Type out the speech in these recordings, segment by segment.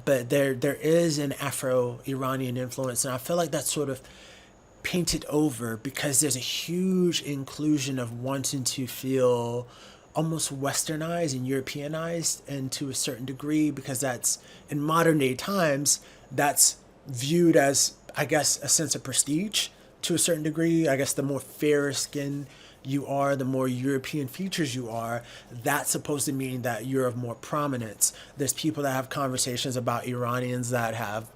but there is an Afro-Iranian influence, and I feel like that's sort of painted over because there's a huge inclusion of wanting to feel almost westernized and Europeanized, and to a certain degree, because that's in modern day times, that's viewed as, I guess, a sense of prestige to a certain degree. I guess the more fairer skin you are, the more European features you are, that's supposed to mean that you're of more prominence. There's people that have conversations about Iranians that have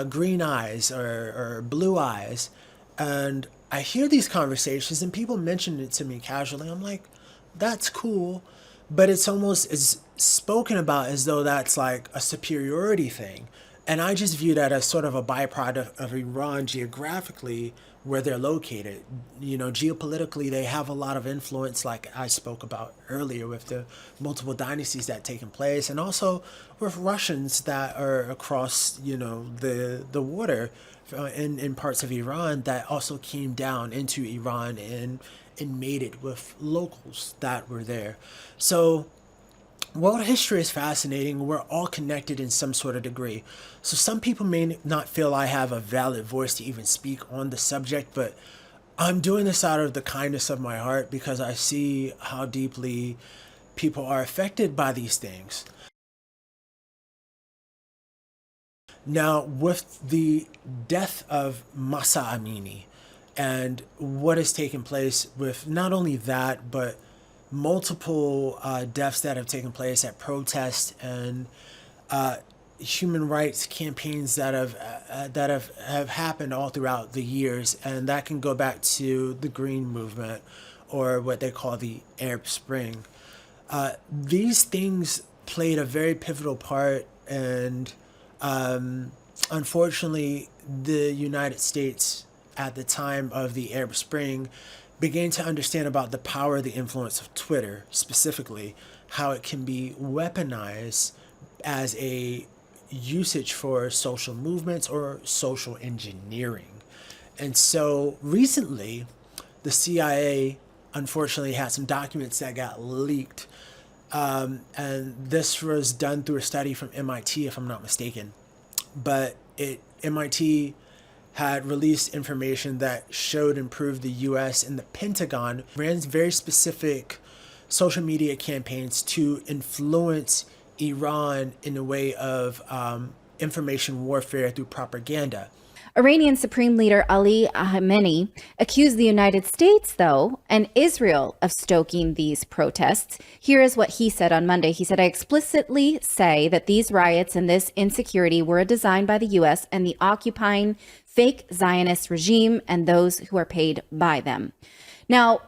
green eyes or blue eyes. And I hear these conversations and people mention it to me casually. I'm like, that's cool. But it's almost is spoken about as though that's like a superiority thing. And I just view that as sort of a byproduct of Iran geographically, where they're located. You know, geopolitically, they have a lot of influence, like I spoke about earlier, with the multiple dynasties that taken place, and also with Russians that are across, you know, the water in parts of Iran that also came down into Iran and mated with locals that were there. So world history is fascinating. We're all connected in some sort of degree. So some people may not feel I have a valid voice to even speak on the subject, but I'm doing this out of the kindness of my heart because I see how deeply people are affected by these things. Now, with the death of Mahsa Amini and what has taken place with not only that, but multiple deaths that have taken place at protests and human rights campaigns that have happened all throughout the years, and that can go back to the Green Movement or what they call the Arab Spring. These things played a very pivotal part, and unfortunately, the United States at the time of the Arab Spring began to understand about the power, the influence of Twitter, specifically, how it can be weaponized as a usage for social movements or social engineering. And so recently, the CIA unfortunately had some documents that got leaked. And this was done through a study from MIT, if I'm not mistaken. But MIT had released information that showed and proved the US and the Pentagon ran very specific social media campaigns to influence Iran in a way of information warfare through propaganda. Iranian Supreme Leader Ali Khamenei accused the United States, though, and Israel of stoking these protests. Here is what he said on Monday. He said, "I explicitly say that these riots and this insecurity were designed by the U.S. and the occupying fake Zionist regime and those who are paid by them." Now,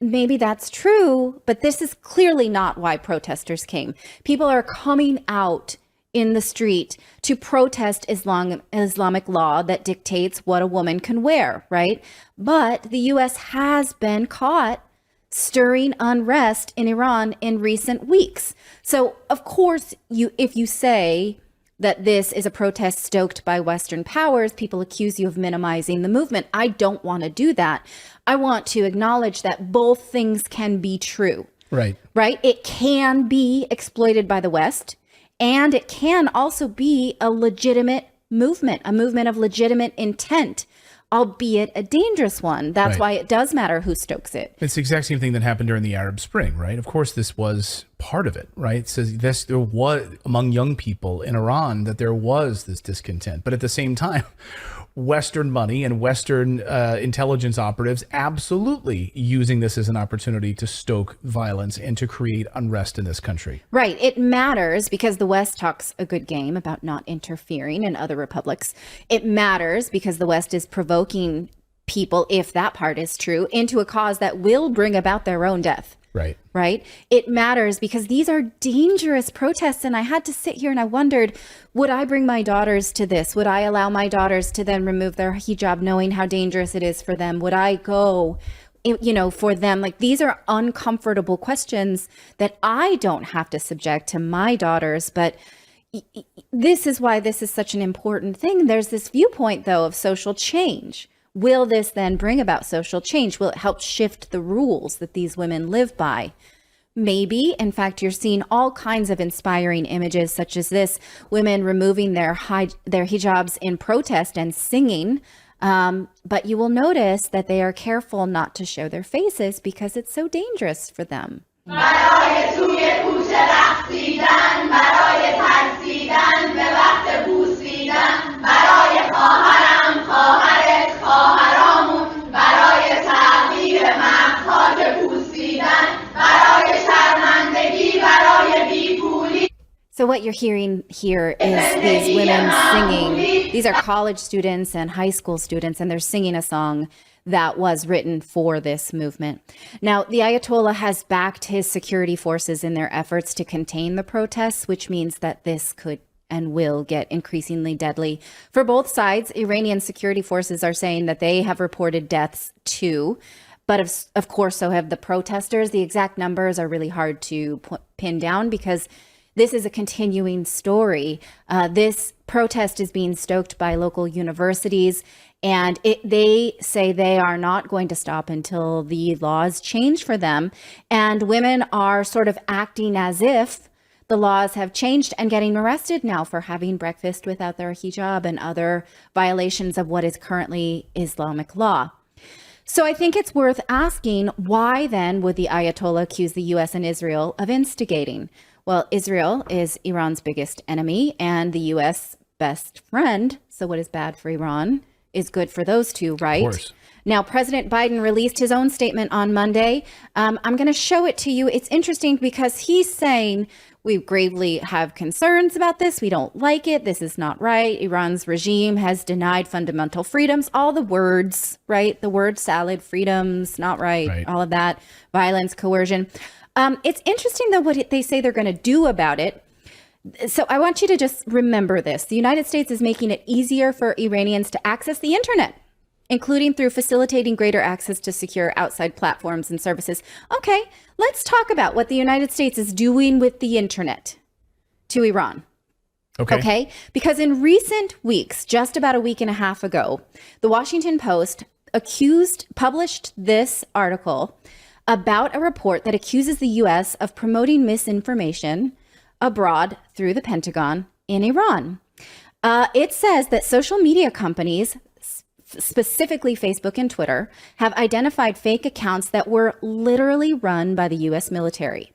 maybe that's true, but this is clearly not why protesters came. People are coming out in the street to protest Islamic law that dictates what a woman can wear, right? But the U.S. has been caught stirring unrest in Iran in recent weeks. So, of course, if you say that this is a protest stoked by Western powers, people accuse you of minimizing the movement. I don't want to do that. I want to acknowledge that both things can be true. Right. Right? It can be exploited by the West. And it can also be a legitimate movement, a movement of legitimate intent, albeit a dangerous one. That's Right. why it does matter who stokes it. It's the exact same thing that happened during the Arab Spring, right? Of course, this was part of it, right? It says there was among young people in Iran that there was this discontent, but at the same time, Western money and Western intelligence operatives absolutely using this as an opportunity to stoke violence and to create unrest in this country. Right. It matters because the West talks a good game about not interfering in other republics. It matters because the West is provoking people, if that part is true, into a cause that will bring about their own death. Right. Right. It matters because these are dangerous protests. And I had to sit here and I wondered, would I bring my daughters to this? Would I allow my daughters to then remove their hijab, knowing how dangerous it is for them? Would I go, for them? Like, these are uncomfortable questions that I don't have to subject to my daughters. But this is why this is such an important thing. There's this viewpoint, though, of social change. Will this then bring about social change? Will it help shift the rules that these women live by? Maybe. In fact, you're seeing all kinds of inspiring images such as this, women removing their hijabs in protest and singing. But you will notice that they are careful not to show their faces because it's so dangerous for them. So what you're hearing here is these women singing. These are college students and high school students, and they're singing a song that was written for this movement. Now, the Ayatollah has backed his security forces in their efforts to contain the protests, which means that this could and will get increasingly deadly. For both sides, Iranian security forces are saying that they have reported deaths too. But of course, so have the protesters. The exact numbers are really hard to pin down because this is a continuing story. This protest is being stoked by local universities, and they say they are not going to stop until the laws change for them. And women are sort of acting as if the laws have changed and getting arrested now for having breakfast without their hijab and other violations of what is currently Islamic law. So I think it's worth asking, why then would the Ayatollah accuse the US and Israel of instigating? Well, Israel is Iran's biggest enemy and the US best friend. So what is bad for Iran is good for those two, right? Of course. Now, President Biden released his own statement on Monday. I'm going to show it to you. It's interesting because he's saying we gravely have concerns about this. We don't like it. This is not right. Iran's regime has denied fundamental freedoms. All the words, right? The word salad, freedoms, not right. All of that, violence, coercion. It's interesting, though, what they say they're going to do about it. So I want you to just remember this. The United States is making it easier for Iranians to access the internet, including through facilitating greater access to secure outside platforms and services. Okay, let's talk about what the United States is doing with the internet to Iran. Okay, because in recent weeks, just about a week and a half ago, the Washington Post published this article about a report that accuses the U.S. of promoting misinformation abroad through the Pentagon in Iran. It says that social media companies, specifically Facebook and Twitter, have identified fake accounts that were literally run by the U.S. military.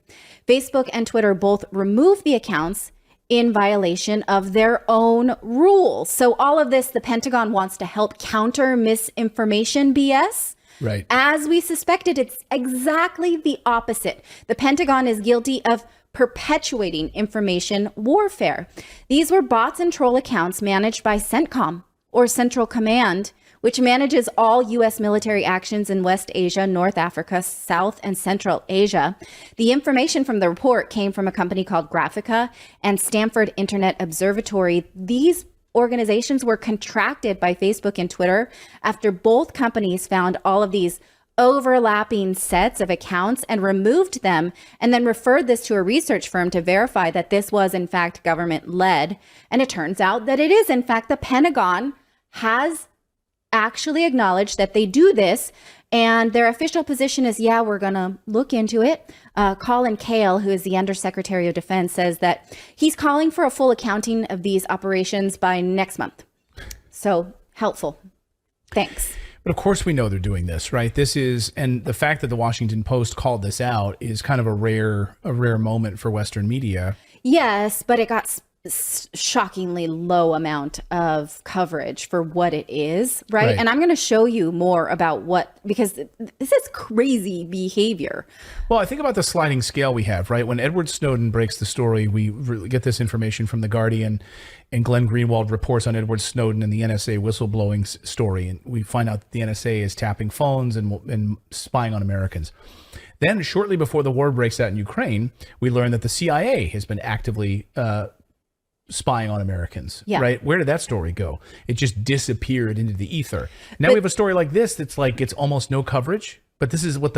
Facebook and Twitter both removed the accounts in violation of their own rules. So all of this, the Pentagon wants to help counter misinformation BS. Right. As we suspected, it's exactly the opposite. The Pentagon is guilty of perpetuating information warfare. These were bots and troll accounts managed by CENTCOM, or Central Command, which manages all U.S. military actions in West Asia, North Africa, South and Central Asia. The information from the report came from a company called Graphica and Stanford Internet Observatory. These organizations were contracted by Facebook and Twitter after both companies found all of these overlapping sets of accounts and removed them, and then referred this to a research firm to verify that this was in fact government-led. And it turns out that it is. In fact, the Pentagon has actually acknowledged that they do this, and their official position is, yeah, we're going to look into it. Colin Kahl, who is the Undersecretary of Defense, says that he's calling for a full accounting of these operations by next month. So helpful. Thanks. But of course we know they're doing this, right? This is, and the fact that the Washington Post called this out is kind of a rare moment for Western media. Yes, but it got shockingly low amount of coverage for what it is, right? And I'm going to show you more about because this is crazy behavior. Well, I think about the sliding scale we have, right? When Edward Snowden breaks the story, we get this information from The Guardian, and Glenn Greenwald reports on Edward Snowden and the NSA whistleblowing story, and we find out that the NSA is tapping phones and spying on Americans. Then shortly before the war breaks out in Ukraine, we learn that the CIA has been actively spying on Americans, right? Where did that story go? It just disappeared into the ether. Now we have a story like this that's like it's almost no coverage, but this is what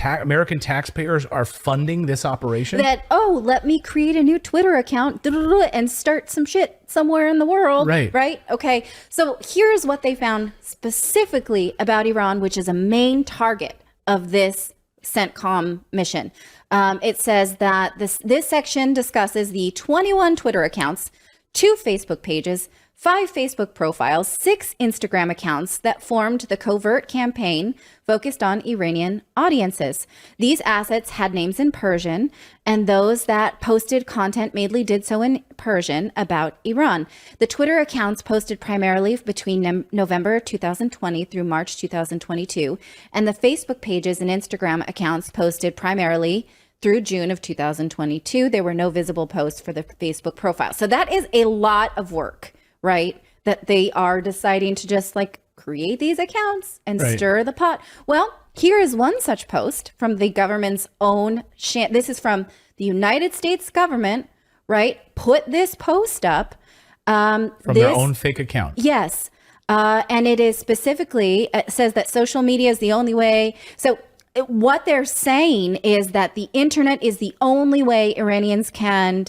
American taxpayers are funding this operation. Let me create a new Twitter account and start some shit somewhere in the world. Right? Okay. So here's what they found specifically about Iran, which is a main target of this CENTCOM mission. It says that this section discusses the 21 Twitter accounts, 2 Facebook pages, 5 Facebook profiles, 6 Instagram accounts that formed the covert campaign focused on Iranian audiences. These assets had names in Persian, and those that posted content mainly did so in Persian about Iran. The Twitter accounts posted primarily between November 2020 through March 2022, and the Facebook pages and Instagram accounts posted primarily through June of 2022. There were no visible posts for the Facebook profile. So that is a lot of work, right? That they are deciding to just like create these accounts and stir the pot. Well, here is one such post from the government's own. This is from the United States government, right? Put this post up. From their own fake account. Yes. And it is specifically, it says that social media is the only way. So what they're saying is that the internet is the only way Iranians can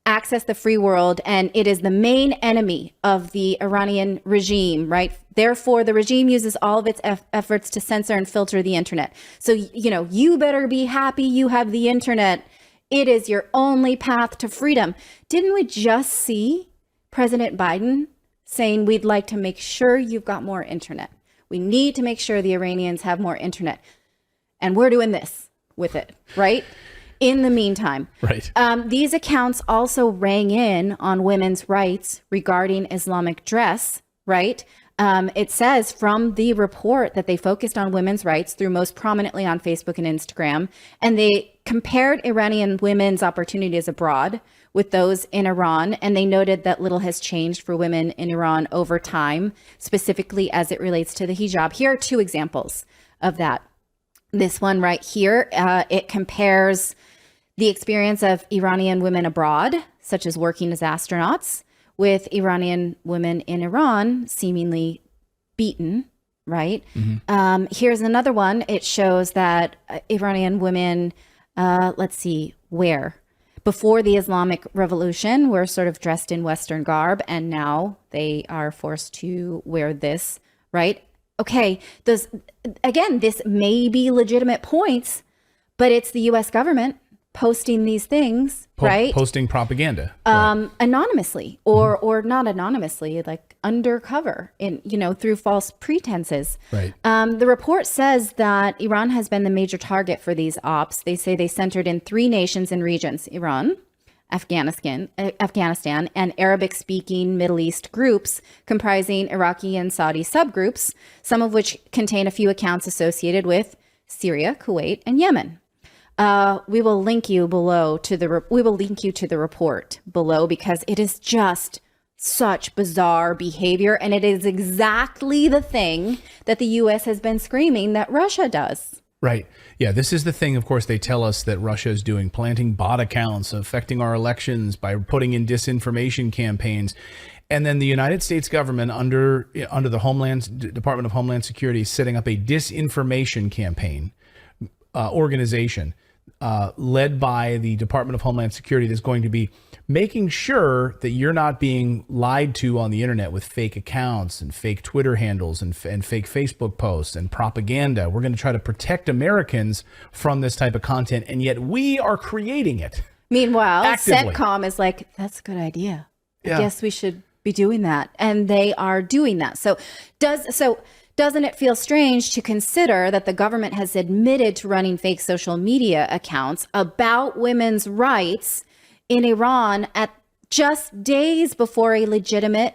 access the free world, and it is the main enemy of the Iranian regime, right? Therefore, the regime uses all of its efforts to censor and filter the internet. So, you better be happy you have the internet. It is your only path to freedom. Didn't we just see President Biden saying we'd like to make sure you've got more internet? We need to make sure the Iranians have more internet. And we're doing this with it, right? In the meantime, these accounts also rang in on women's rights regarding Islamic dress, right? It says from the report that they focused on women's rights through most prominently on Facebook and Instagram, and they compared Iranian women's opportunities abroad with those in Iran, and they noted that little has changed for women in Iran over time, specifically as it relates to the hijab. Here are 2 examples of that. This one right here, it compares the experience of Iranian women abroad, such as working as astronauts, with Iranian women in Iran seemingly beaten, right? Mm-hmm. Here's another one. It shows that Iranian women, where? Before the Islamic Revolution, were sort of dressed in Western garb, and now they are forced to wear this, right? Okay, this may be legitimate points, but it's the U.S. government posting these things, right? Posting propaganda. Anonymously or not anonymously, like undercover through false pretenses. Right. The report says that Iran has been the major target for these ops. They say they centered in 3 nations and regions: Iran, Afghanistan, and Arabic-speaking Middle East groups comprising Iraqi and Saudi subgroups, some of which contain a few accounts associated with Syria, Kuwait, and Yemen. We will link you to the report below, because it is just such bizarre behavior, and it is exactly the thing that the U.S. has been screaming that Russia does. Right. Yeah, this is the thing, of course, they tell us that Russia is doing, planting bot accounts, affecting our elections by putting in disinformation campaigns. And then the United States government under the Department of Homeland Security setting up a disinformation campaign organization led by the Department of Homeland Security that's going to be making sure that you're not being lied to on the internet with fake accounts and fake Twitter handles and fake Facebook posts and propaganda. We're going to try to protect Americans from this type of content, and yet we are creating it. Meanwhile, actively. CENTCOM is like, that's a good idea. I guess we should be doing that. And they are doing that. So doesn't it feel strange to consider that the government has admitted to running fake social media accounts about women's rights in Iran at just days before a legitimate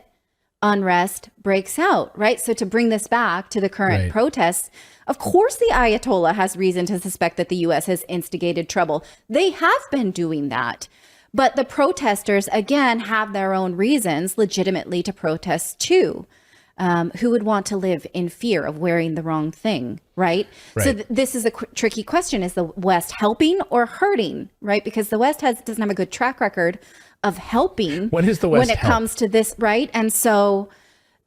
unrest breaks out, right? So to bring this back to the current protests, of course the Ayatollah has reason to suspect that the U.S. has instigated trouble. They have been doing that. But the protesters, again, have their own reasons legitimately to protest too. Who would want to live in fear of wearing the wrong thing, right? So this is a tricky question. Is the West helping or hurting, right? Because the West doesn't have a good track record of helping when it comes to this, right? And so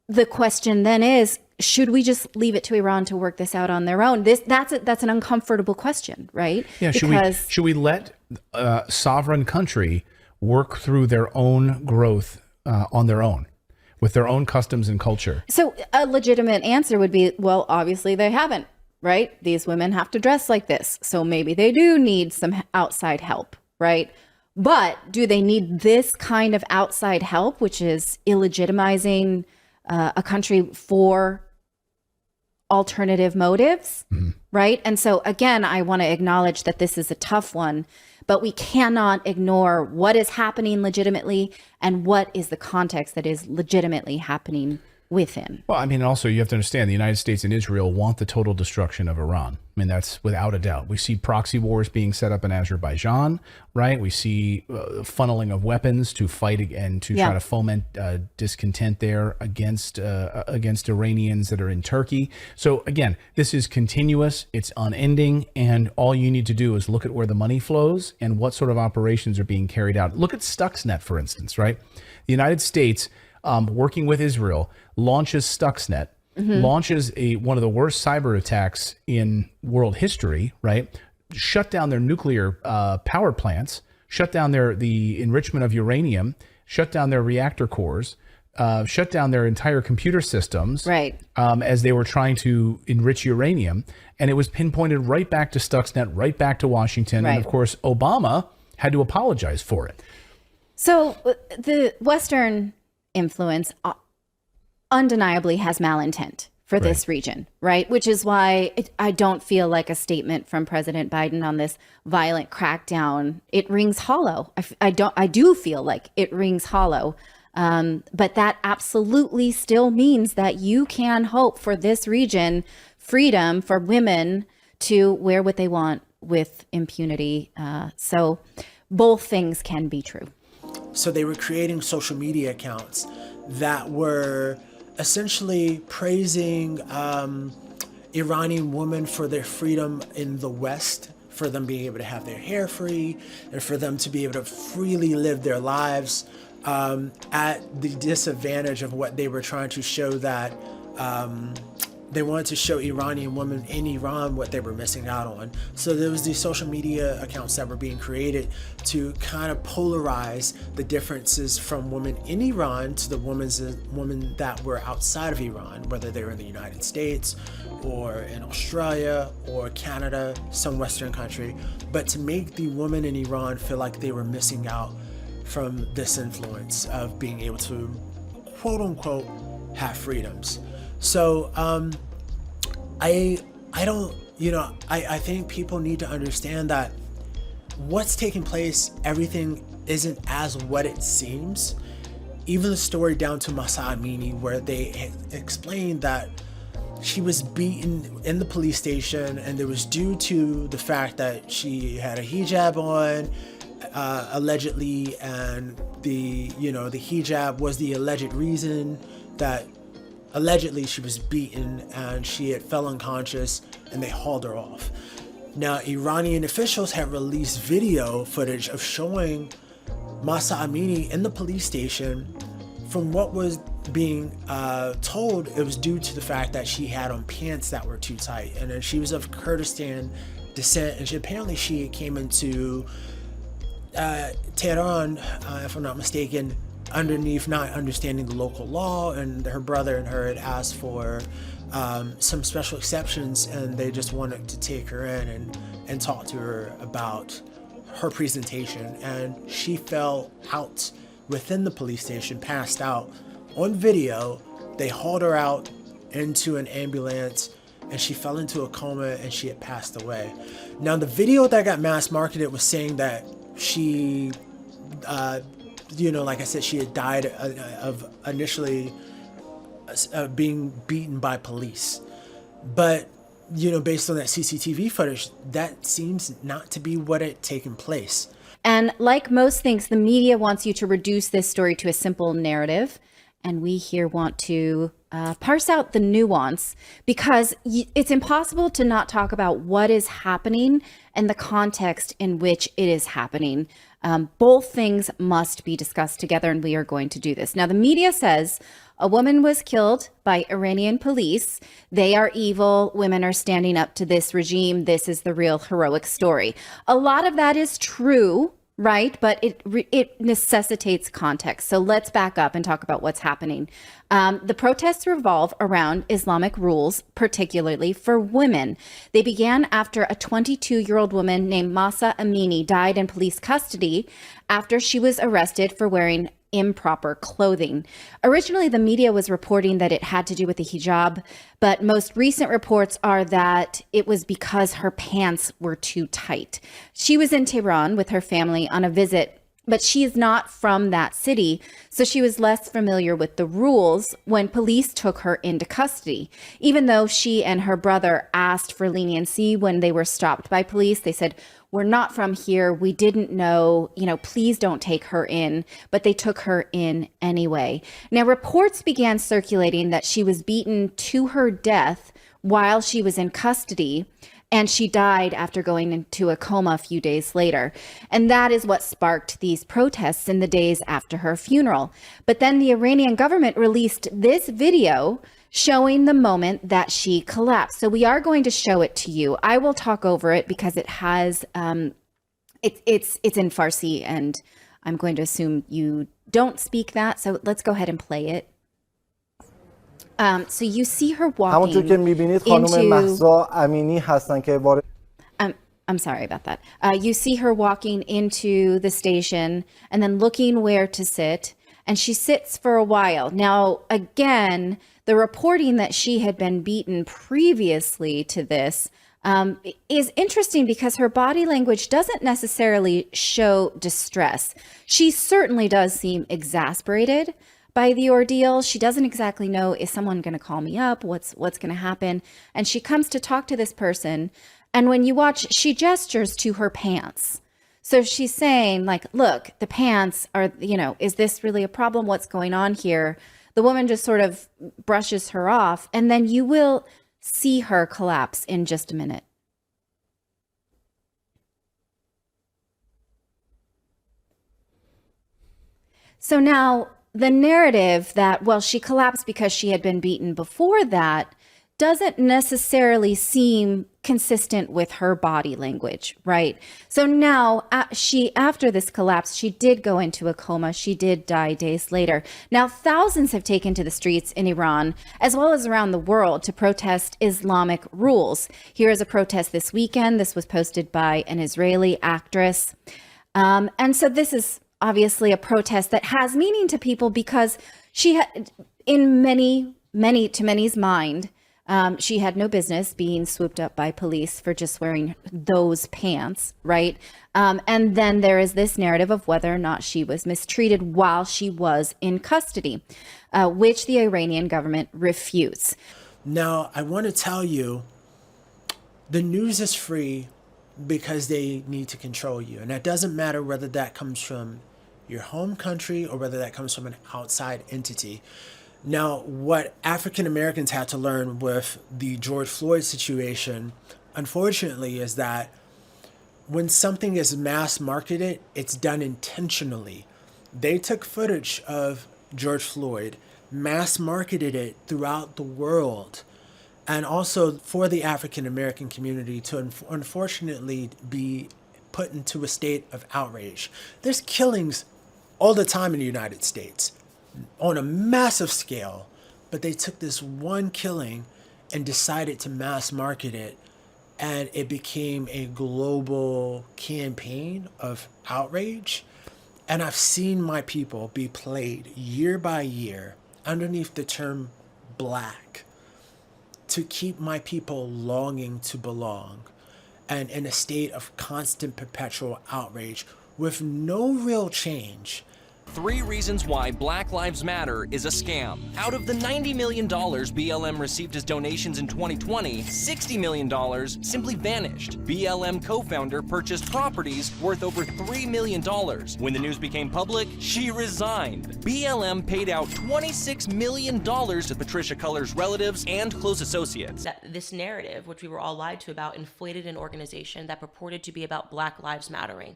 the question then is, should we just leave it to Iran to work this out on their own? That's an uncomfortable question, right? Yeah, should we let a sovereign country work through their own growth on their own, with their own customs and culture? So a legitimate answer would be, well, obviously they haven't, right? These women have to dress like this. So maybe they do need some outside help, right? But do they need this kind of outside help, which is illegitimizing a country for alternative motives, right? And so again, I want to acknowledge that this is a tough one, but we cannot ignore what is happening legitimately and what is the context that is legitimately happening within. Well, I mean, also you have to understand the United States and Israel want the total destruction of Iran. I mean, that's without a doubt. We see proxy wars being set up in Azerbaijan, right? We see funneling of weapons to fight and to try to foment discontent there against Iranians that are in Turkey. So again, this is continuous, it's unending, and all you need to do is look at where the money flows and what sort of operations are being carried out. Look at Stuxnet, for instance, right? The United States, working with Israel, launches Stuxnet, launches one of the worst cyber attacks in world history, right? Shut down their nuclear power plants, shut down the enrichment of uranium, shut down their reactor cores, shut down their entire computer systems, right? As they were trying to enrich uranium. And it was pinpointed right back to Stuxnet, right back to Washington. Right. And of course, Obama had to apologize for it. So the Western influence undeniably has malintent for this region, right? Which is why I don't feel like a statement from President Biden on this violent crackdown, it rings hollow. I do feel like it rings hollow. But that absolutely still means that you can hope for this region freedom for women to wear what they want with impunity. So both things can be true. So they were creating social media accounts that were essentially praising Iranian women for their freedom in the West, for them being able to have their hair free, and for them to be able to freely live their lives at the disadvantage of what they were trying to show, that they wanted to show Iranian women in Iran what they were missing out on. So there was these social media accounts that were being created to kind of polarize the differences from women in Iran to the women that were outside of Iran, whether they were in the United States or in Australia or Canada, some Western country, but to make the women in Iran feel like they were missing out from this influence of being able to, quote unquote, have freedoms. So I don't, I think people need to understand that what's taking place, everything isn't as what it seems. Even the story down to Mahsa Amini, where they explained that she was beaten in the police station, and it was due to the fact that she had a hijab on, allegedly, and the hijab was the alleged reason that allegedly she was beaten, and she had fell unconscious, and they hauled her off. Now, Iranian officials have released video footage of showing Mahsa Amini in the police station. From what was being told, it was due to the fact that she had on pants that were too tight, and then she was of Kurdistan descent, and apparently she came into Tehran, if I'm not mistaken, underneath not understanding the local law, and her brother and her had asked for some special exceptions, and they just wanted to take her in and talk to her about her presentation, and she fell out within the police station, passed out. On video, they hauled her out into an ambulance, and she fell into a coma, and she had passed away. Now, the video that got mass marketed was saying that she like I said, she had died of initially being beaten by police. But, based on that CCTV footage, that seems not to be what had taken place. And like most things, the media wants you to reduce this story to a simple narrative. And we here want to parse out the nuance, because it's impossible to not talk about what is happening and the context in which it is happening. Both things must be discussed together, and we are going to do this. Now, the media says a woman was killed by Iranian police. They are evil. Women are standing up to this regime. This is the real heroic story. A lot of that is true, right? But it necessitates context. So let's back up and talk about what's happening. The protests revolve around Islamic rules, particularly for women. They began after a 22-year-old woman named Mahsa Amini died in police custody after she was arrested for wearing improper clothing. Originally, the media was reporting that it had to do with the hijab, but most recent reports are that it was because her pants were too tight. She was in Tehran with her family on a visit, but she is not from that city, so she was less familiar with the rules when police took her into custody. Even though she and her brother asked for leniency when they were stopped by police, they said, "We're not from here. We didn't know, please don't take her in." But they took her in anyway. Now, reports began circulating that she was beaten to her death while she was in custody, and she died after going into a coma a few days later. And that is what sparked these protests in the days after her funeral. But then the Iranian government released this video showing the moment that she collapsed. So we are going to show it to you. I will talk over it because it has, it's in Farsi, and I'm going to assume you don't speak that. So let's go ahead and play it. So you see her walking همونطور که می‌بینید خانم مهسا امینی هستن که وارد I'm sorry about that. You see her walking into the station and then looking where to sit, and she sits for a while. Now, again, the reporting that she had been beaten previously to this is interesting because her body language doesn't necessarily show distress. She certainly does seem exasperated by the ordeal. She doesn't exactly know, is someone going to call me up? What's going to happen? And she comes to talk to this person. And when you watch, she gestures to her pants. So she's saying, like, look, the pants are, is this really a problem? What's going on here? The woman just sort of brushes her off. And then you will see her collapse in just a minute. So now, the narrative that, well, she collapsed because she had been beaten before that doesn't necessarily seem consistent with her body language, right? So now after this collapse, she did go into a coma. She did die days later. Now, thousands have taken to the streets in Iran, as well as around the world, to protest Islamic rules. Here is a protest this weekend. This was posted by an Israeli actress. And so this is obviously a protest that has meaning to people because she had, in many's mind, she had no business being swooped up by police for just wearing those pants, right? And then there is this narrative of whether or not she was mistreated while she was in custody, which the Iranian government refutes. Now, I want to tell you, the news is free because they need to control you. And that doesn't matter whether that comes from your home country or whether that comes from an outside entity. Now, what African Americans had to learn with the George Floyd situation, unfortunately, is that when something is mass marketed, it's done intentionally. They took footage of George Floyd, mass marketed it throughout the world, and also for the African American community to unfortunately be put into a state of outrage. There's killings all the time in the United States on a massive scale, but they took this one killing and decided to mass market it, and it became a global campaign of outrage. And I've seen my people be played year by year underneath the term black to keep my people longing to belong and in a state of constant perpetual outrage with no real change. 3 reasons why Black Lives Matter is a scam. Out of the $90 million BLM received as donations in 2020, $60 million simply vanished. BLM co-founder purchased properties worth over $3 million. When the news became public, she resigned. BLM paid out $26 million to Patricia Cullors' relatives and close associates. That this narrative, which we were all lied to about, inflated an organization that purported to be about Black Lives Mattering.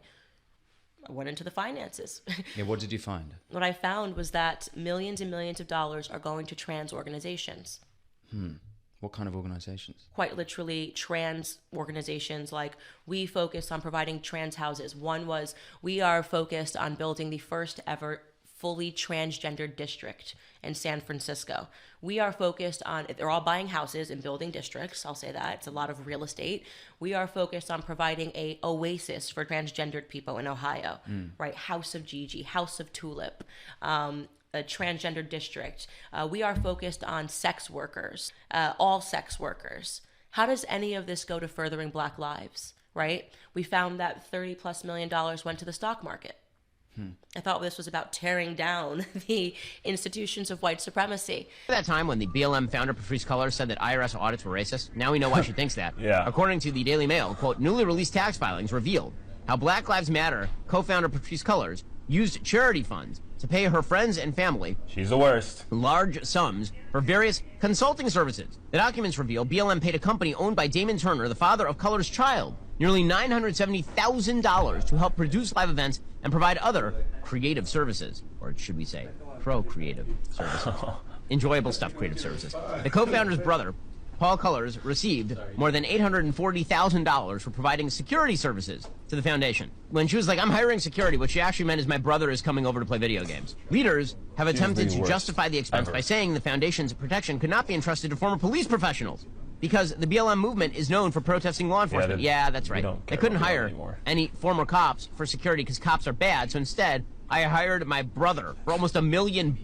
I went into the finances. Yeah, what did you find? What I found was that millions and millions of dollars are going to trans organizations. What kind of organizations? Quite literally trans organizations. Like, we focus on providing trans houses. One was, we are focused on building the first ever fully transgender district in San Francisco. We are focused on, they're all buying houses and building districts, I'll say that. It's a lot of real estate. We are focused on providing a oasis for transgendered people in Ohio, right? House of Gigi, House of Tulip, a transgender district. We are focused on sex workers, all sex workers. How does any of this go to furthering Black lives, right? We found that $30+ million went to the stock market. I thought this was about tearing down the institutions of white supremacy. At that time when the BLM founder Patrisse Cullors said that IRS audits were racist, now we know why she thinks that. Yeah. According to the Daily Mail, quote, newly released tax filings revealed how Black Lives Matter co-founder Patrisse Cullors used charity funds to pay her friends and family, She's the worst. large sums for various consulting services. The documents reveal BLM paid a company owned by Damon Turner, the father of Cullors' child, nearly $970,000 to help produce live events and provide other creative services, or should we say pro-creative services. Enjoyable stuff, creative services. The co-founder's brother, Paul Cullors, received more than $840,000 for providing security services to the foundation. When she was like, I'm hiring security, what she actually meant is my brother is coming over to play video games. Leaders have attempted to justify the expense by saying the foundation's protection could not be entrusted to former police professionals because the BLM movement is known for protesting law enforcement. Yeah, that's right. They couldn't hire any former cops for security because cops are bad, so instead, I hired my brother for almost $1 million.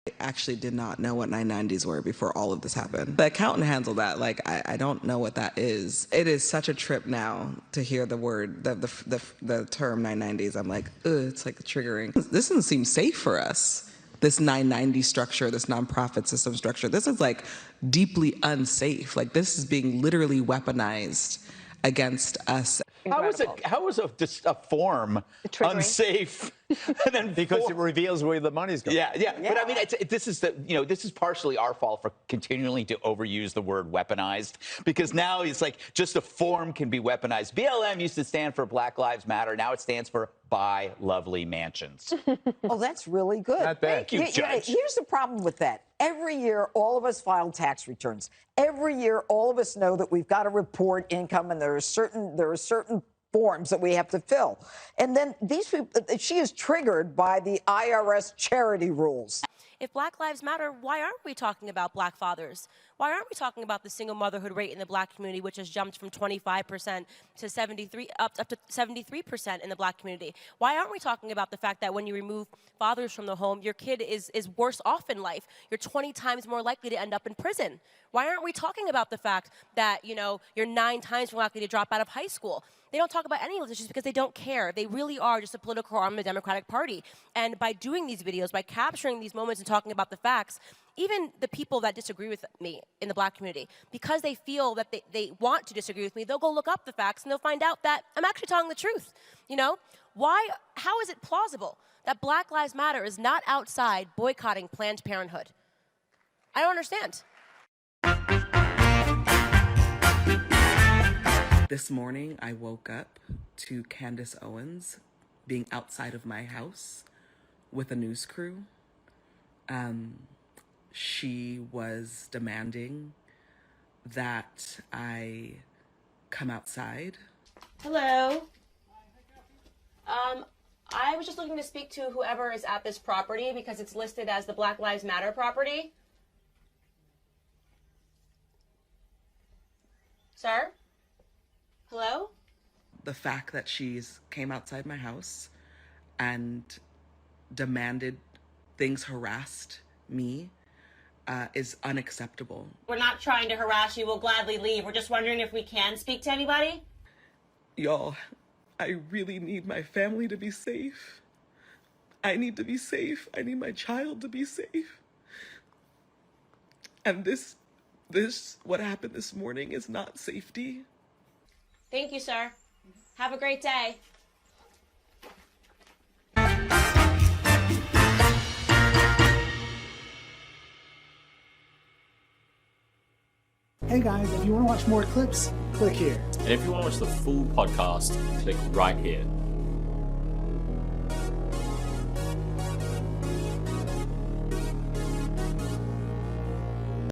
I actually did not know what 990s were before all of this happened. The accountant handled that. Like, I don't know what that is. It is such a trip now to hear the word, the term 990s. I'm like, ugh, it's like triggering. This doesn't seem safe for us. This 990 structure, this nonprofit system structure, this is like deeply unsafe. Like, this is being literally weaponized against us. How is a form unsafe? And then because it reveals where the money's going. Yeah. But I mean, this is partially our fault for continuing to overuse the word weaponized, because now it's like just a form can be weaponized. BLM used to stand for Black Lives Matter. Now it stands for Buy Lovely Mansions. Oh, that's really good. Not bad. Thank you, Judge. Here's the problem with that. Every year, all of us file tax returns. Every year, all of us know that we've got to report income, and there are certain forms that we have to fill. And then these people, she is triggered by the IRS charity rules. If Black Lives Matter, why aren't we talking about Black fathers? Why aren't we talking about the single motherhood rate in the Black community, which has jumped from 25% to 73, up to 73% in the Black community? Why aren't we talking about the fact that when you remove fathers from the home, your kid is worse off in life? You're 20 times more likely to end up in prison. Why aren't we talking about the fact that, you're 9 times more likely to drop out of high school? They don't talk about any of this issues because they don't care. They really are just a political arm of the Democratic Party. And by doing these videos, by capturing these moments and talking about the facts, even the people that disagree with me in the Black community, because they feel that they want to disagree with me, they'll go look up the facts and they'll find out that I'm actually telling the truth. How is it plausible that Black Lives Matter is not outside boycotting Planned Parenthood? I don't understand. This morning, I woke up to Candace Owens being outside of my house with a news crew. She was demanding that I come outside. Hello. I was just looking to speak to whoever is at this property because it's listed as the Black Lives Matter property. Sir? Hello? The fact that she's came outside my house and demanded things, harassed me, is unacceptable. We're not trying to harass you. We'll gladly leave. We're just wondering if we can speak to anybody. Y'all, I really need my family to be safe. I need to be safe. I need my child to be safe. And this, what happened this morning is not safety. Thank you, sir. Have a great day. Hey guys, if you want to watch more clips, click here. And if you want to watch the full podcast, click right here.